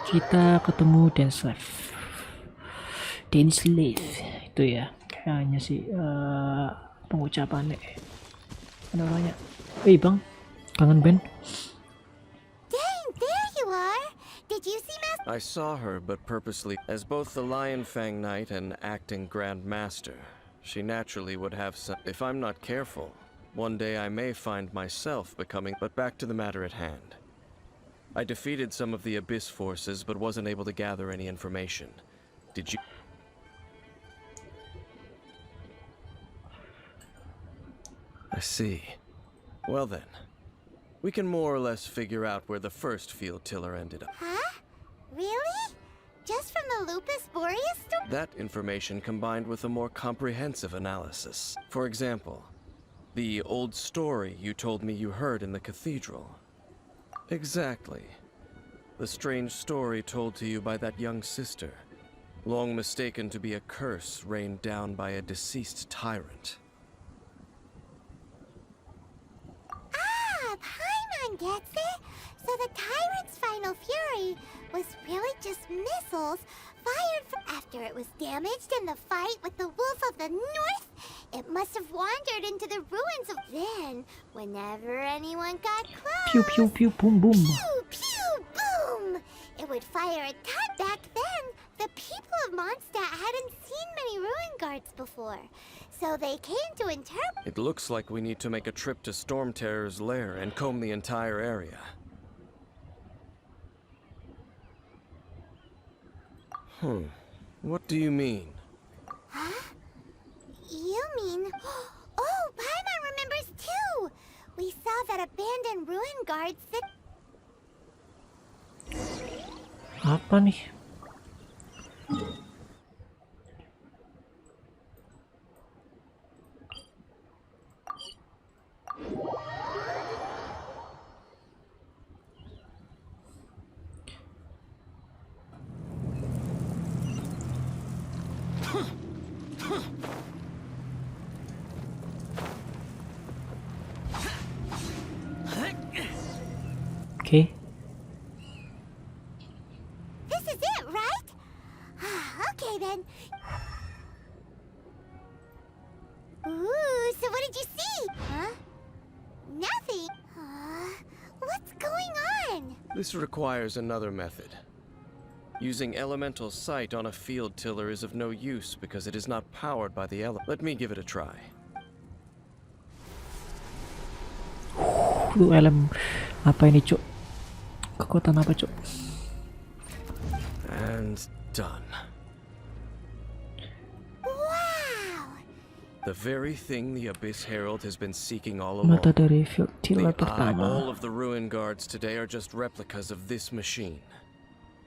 Kita ketemu Denslave itu ya kayaknya sih pengucapannya. Ada orangnya. Bang, kangen band. Dang, there you are. Did you see I saw her, but purposely. As both the Lion Fang Knight and acting Grand Master, she naturally would have some. If I'm not careful, one day I may find myself becoming. But back to the matter at hand. I defeated some of the Abyss forces, but wasn't able to gather any information. Did you? I see. Well then, we can more or less figure out where the first field tiller ended up. Huh? Really? Just from the Lupus Boreas story? That information combined with a more comprehensive analysis. For example, the old story you told me you heard in the cathedral. Exactly. The strange story told to you by that young sister, long mistaken to be a curse rained down by a deceased tyrant. Paimon gets it. So the tyrant's final fury was really just missiles fired from after it was damaged in the fight with the Wolf of the North. It must have wandered into the ruins of then. Whenever anyone got close, Pew pew pew boom boom. pew pew boom. It would fire a ton. Back then, the people of Mondstadt hadn't seen many ruin guards before. So they came to interpret. It looks like we need to make a trip to Storm Terror's lair and comb the entire area. What do you mean? Huh? You mean... Oh, Paimon remembers too! We saw that abandoned ruin guards that... Apa nih? Okay. This is it, right? Okay then. Ooh, so what did you see? Huh? Nothing. What's going on? This requires another method. Using elemental sight on a field tiller is of no use because it is not powered by the element. Let me give it a try. Lu elem apa ini, Cuk? Kekuatan apa, Cuk? And done. Wow! The very thing the Abyss Herald has been seeking all along. Mata dari field tiller All pertama. of the ruin guards today are just replicas of this machine.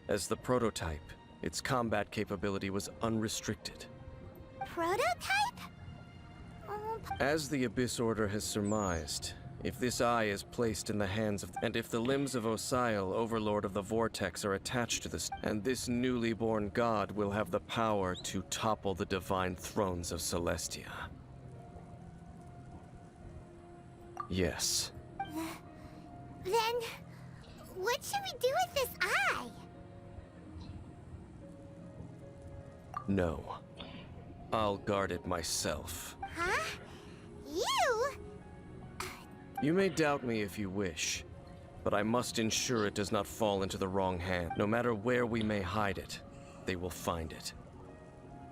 As the prototype, its combat capability was unrestricted. Prototype? As the Abyss Order has surmised, if this eye is placed in the hands of, and if the limbs of Osiel, Overlord of the Vortex, are attached to this, and this newly born god will have the power to topple the divine thrones of Celestia. Yes. Then, what should we do with this eye? No. I'll guard it myself. Huh? You? You may doubt me if you wish, but I must ensure it does not fall into the wrong hand. No matter where we may hide it, they will find it.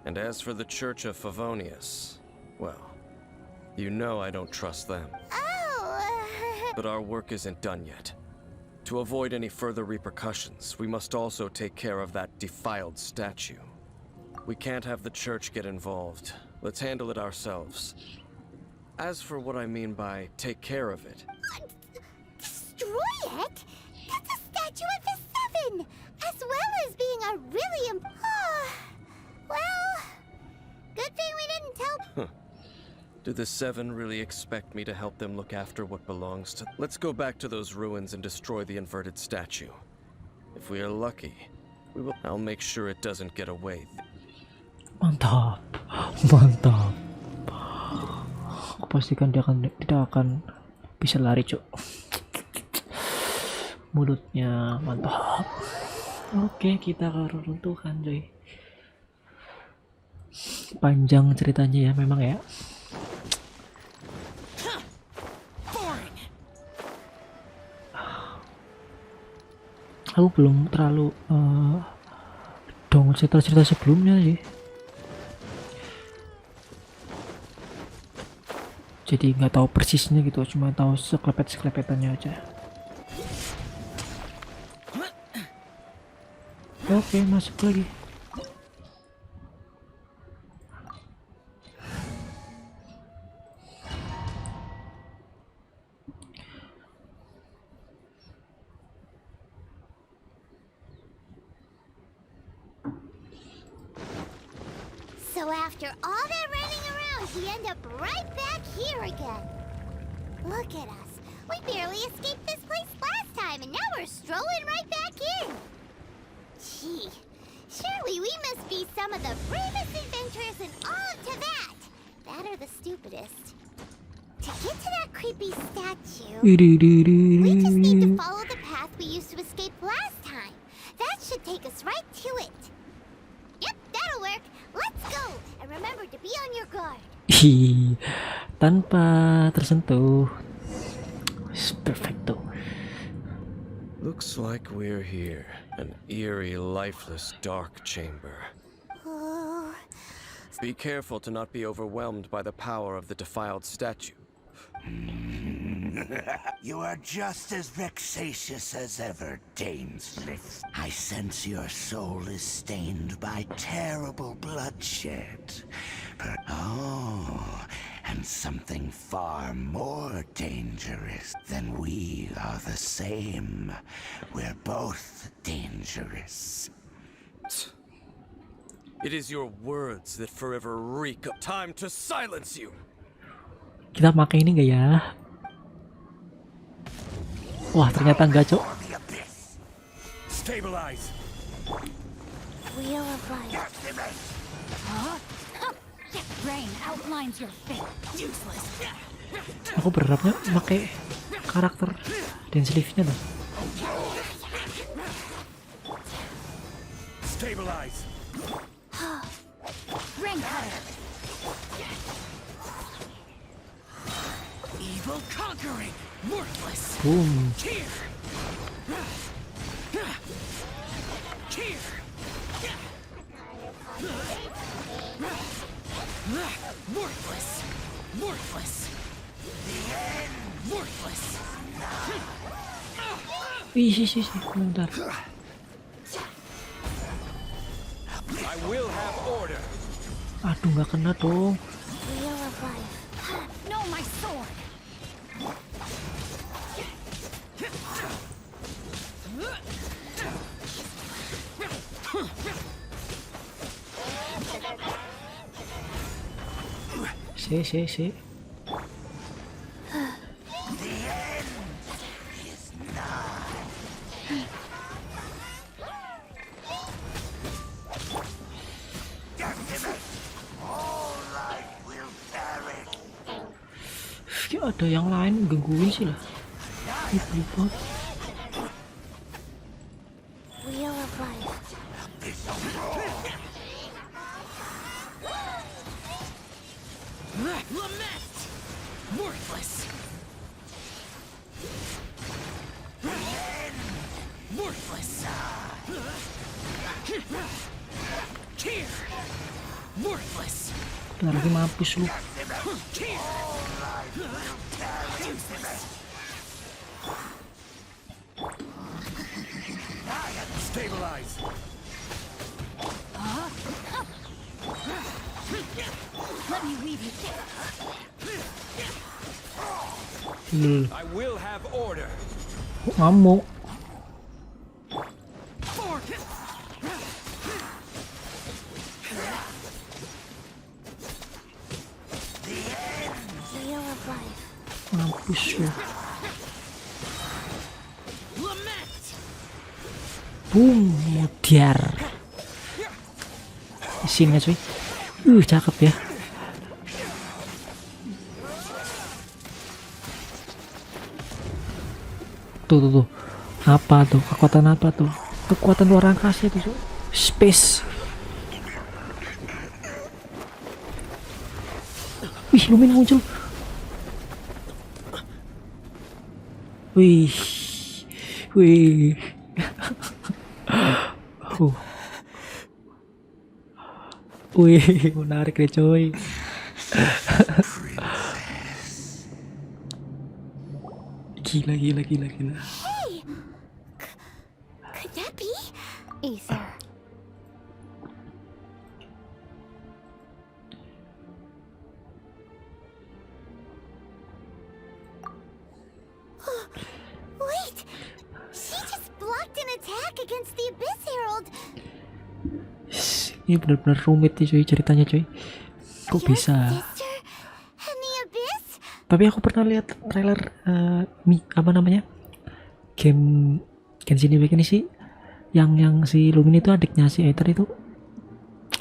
And as for the Church of Favonius, well, you know I don't trust them. Oh! But our work isn't done yet. To avoid any further repercussions, we must also take care of that defiled statue. We can't have the Church get involved. Let's handle it ourselves. As for what I mean by take care of it... Destroy it? That's a statue of the Seven! As well as being a really well... Good thing we didn't tell... Do the Seven really expect me to help them look after what belongs to... Let's go back to those ruins and destroy the inverted statue. If we are lucky, we will... I'll make sure it doesn't get away. Mantap. Mantap. Aku pastikan dia tidak akan bisa lari, Cuk. Mulutnya mantap. Oke, kita ke reruntuhan coy. Panjang ceritanya ya memang ya. Aku belum terlalu dong cerita-cerita sebelumnya sih. Jadi nggak tahu persisnya gitu, cuma tahu seklepet-seklepetannya aja. Oke, masuk lagi. So after all that running around, we end up right back here again. Look at us. We barely escaped this place last time, and now we're strolling right back in. Gee, surely we must be some of the bravest adventurers in all of Tibet. That or the stupidest. To get to that creepy statue, we just need to follow the path we used to escape last time. That should take us right to it. Yep, that'll work. Let's go. And remember to be on your guard. Tanpa tersentuh. Perfecto. Looks like we're here. An eerie, lifeless, dark chamber. Oh, Be careful to not be overwhelmed by the power of the defiled statue. You are just as vexatious as ever, Dainsmith. I sense your soul is stained by terrible bloodshed. And something far more dangerous than we are the same. We're both dangerous. It is your words that forever reek of time to silence you. Kita pakai ini enggak ya? Wah, ternyata enggak, Cok. Stabilize. Wheel of Life. Rain outlines your fate. Useless. Aku berharapnya pakai karakter dan sleeve-nya tuh. Stabilize. Rain cutter. Evil conquering. Worthless. Boom. Cheer. Cheer. Worthless. Worthless. The end. Worthless. Ih, bentar. I will have order. Aduh, nggak kena dong. Wheel of Life. No, my sword. Si. Ya, ada yang lain gangguin sih lah. Ibu. Wheel of Life. Lament. Worthless. Worthless. Cheer. Worthless. Bentar lagi mampus lu. Cheer. Stabilize. Let me weave you. I will have order. Kok ngamuk? Wheel of Life. Mampus lu. Lament. Boom, mutiar. Sini cuy. Cakep ya. Tuh. Apa tuh? Kekuatan apa tuh? kekuatan luar angkasa itu, Cuk. Space. Wih, Lumin muncul. Wih. Wih. Wih, menarik deh coy. Gila. Hey! Could that be? Ether. Wait! She just blocked an attack against the Abyss Herald! Ini benar-benar rumit nih cuy ceritanya cuy. Kok Your bisa? sister and the Abyss? Tapi aku pernah lihat trailer apa namanya? Game Genshin ini sih yang si Lumin itu adiknya si Aether itu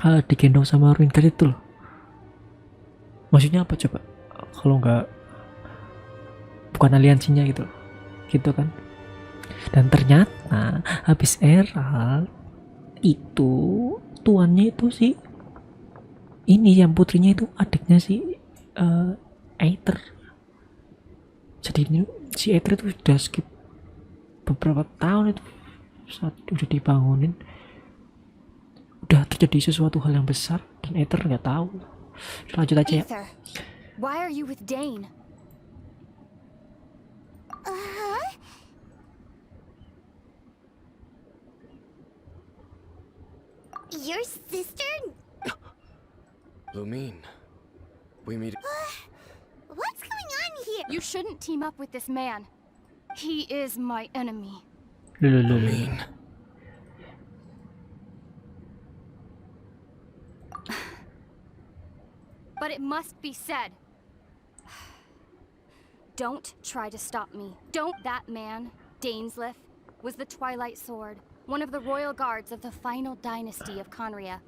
digendong sama Ringar itu loh. Maksudnya apa coba? Kalau nggak bukan aliansinya gitu loh. Gitu kan. Dan ternyata habis Herald itu tuannya itu sih ini yang putrinya itu adiknya si Aether. Jadi ini si Aether itu udah skip beberapa tahun itu saat udah dibangunin, udah terjadi sesuatu hal yang besar dan Aether nggak tahu. Lanjut aja ya. Ether, why are you with Dane? Your sister? Lumine, we meet. What's going on here? You shouldn't team up with this man. He is my enemy. Lumine. But it must be said. Don't try to stop me. Don't. That man, Dainsleif, was the Twilight Sword, one of the royal guards of the final dynasty of Conria.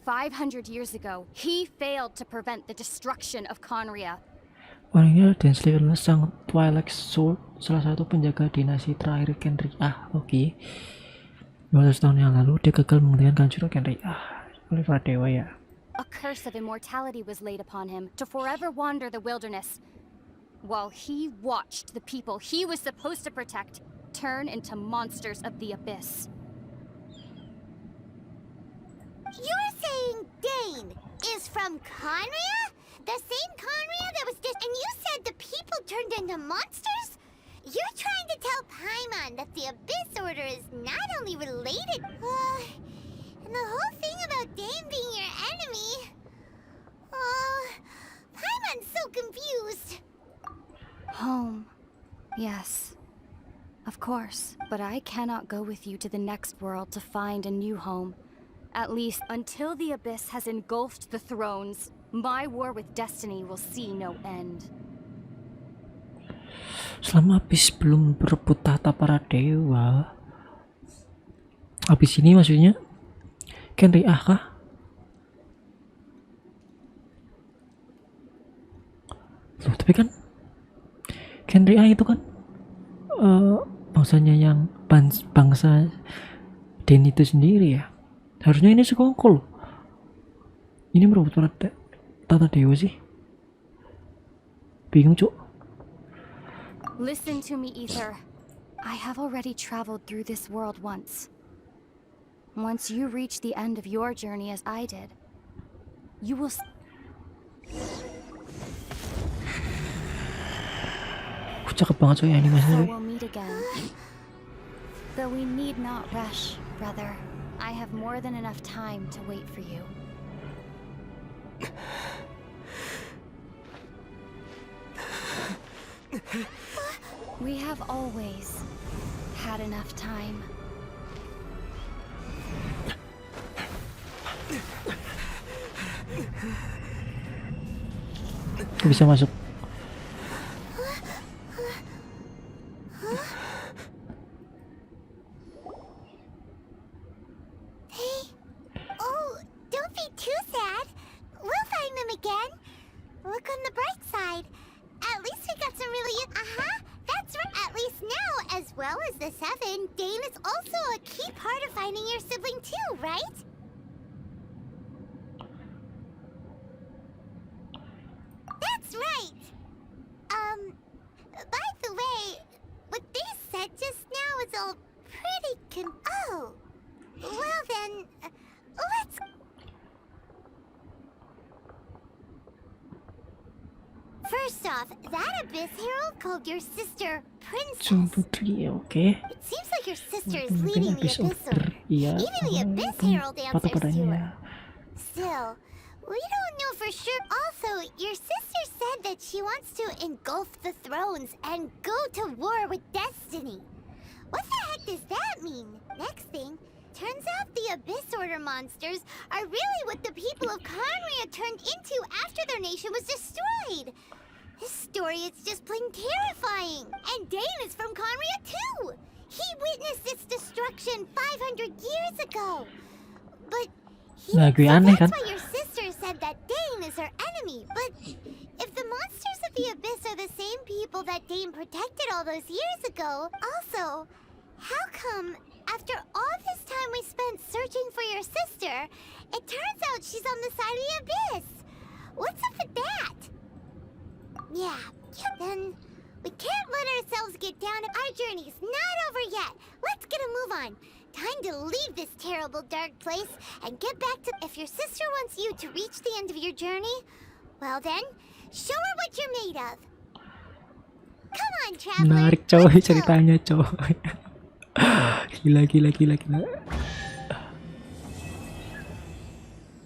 500 years ago, he failed to prevent the destruction of Conria. Orangnya Dainsleif adalah sang Twilight Sword, salah satu penjaga dinasti terakhir KETEMU. Oke. 200 tahun yang lalu dia gagal menghentikan kehancuran KETEMU oleh para dewa ya. A curse of immortality was laid upon him to forever wander the wilderness, while he watched the people he was supposed to protect turn into monsters of the abyss. You're saying Dane is from Conria? The same Conria that was and you said the people turned into monsters? You're trying to tell Paimon that the Abyss Order is not only related, and the whole thing about Dane being your enemy. Paimon's so confused. Home. Yes. Of course. But I cannot go with you to the next world to find a new home. At least until the Abyss has engulfed the thrones, my war with destiny will see no end. Selama Abyss belum berebut tahta para dewa. Abyss ini maksudnya KETEMU kah? Loh, tapi kan KETEMU itu kan bangsanya yang bangsa Den itu sendiri ya. Harusnya ini sekongkol. Ini merebut para tata dewa sih. Bingung cuk. Listen to me, Ether. I have already traveled through this world once. Once you reach the end of your journey as I did, you will... Cakep banget coy animasinya. So we'll meet again. Though we need not rush, brother. I have more than enough time to wait for you. We have always had enough time. Bisa masuk. Oh, don't be too sad. We'll find them again. Look on the bright side. At least we got some really... That's right. At least now, as well as the seven, Dane is also a key part of finding your sibling too, right? That's right. By the way, what they said just now is all pretty oh. Well then, let's... First off, that Abyss Herald called your sister Sang Princess. Putri, oke. It seems like your sister is Mungkin leading the Abyss Abyss Order. Order. Iya. Even the Abyss kan Herald answers to patokannya. her. Still, we don't know for sure. Also, your sister said that she wants to engulf the thrones and go to war with Destiny. What the heck does that mean? Next thing, turns out the Abyss Order monsters are really what the people of Karnria turned into after their nation was destroyed. This story is just plain terrifying. And Dane is from Karnria too. He witnessed its destruction 500 years ago. But he Nah, gue aneh kan? that's why your sister said that Dane is her enemy. But if the monsters of the Abyss are the same people that Dane protected all those years ago, also, how come after all this time we spent searching for your sister, it turns out she's on the side of the Abyss? What's up with that? Yeah, then we can't let ourselves get down. Our journey's not over yet. Let's get a move on. Time to leave this terrible dark place and get back to... If your sister wants you to reach the end of your journey, well then, show her what you're made of. Come on, traveler. Menarik coy let's go. ceritanya coy. Gila.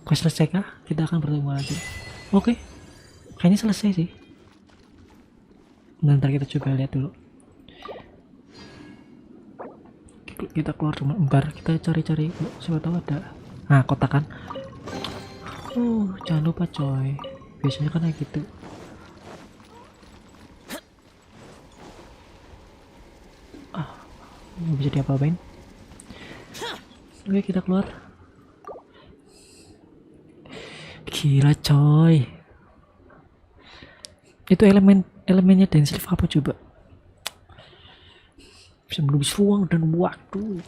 Quest selesai kah? Kita akan bertemu lagi. Oke. Kayaknya selesai sih. Ntar kita coba lihat dulu. Kita keluar cuma bentar, kita cari-cari. Siapa tahu ada. Nah, kotak kan. Jangan lupa coy. Biasanya kan kayak gitu. Nggak bisa diapa-apain. Oke, kita keluar. Gila coy. Itu elemennya densif apa coba? Bisa menembus ruang dan waktu.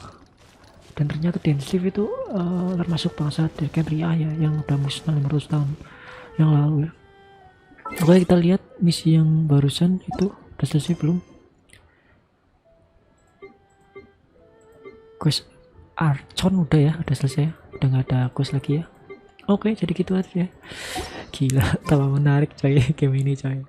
Dan ternyata densif itu termasuk bangsa dari AKHIRNYA ya, yang udah musnah 500 tahun yang lalu. Oke, kita lihat misi yang barusan itu udah selesai belum? Quest Archon udah ya, udah selesai ya, udah nggak ada quest lagi ya. Oke, jadi gitu aja ya. Gila, tambah menarik coy game ini coy.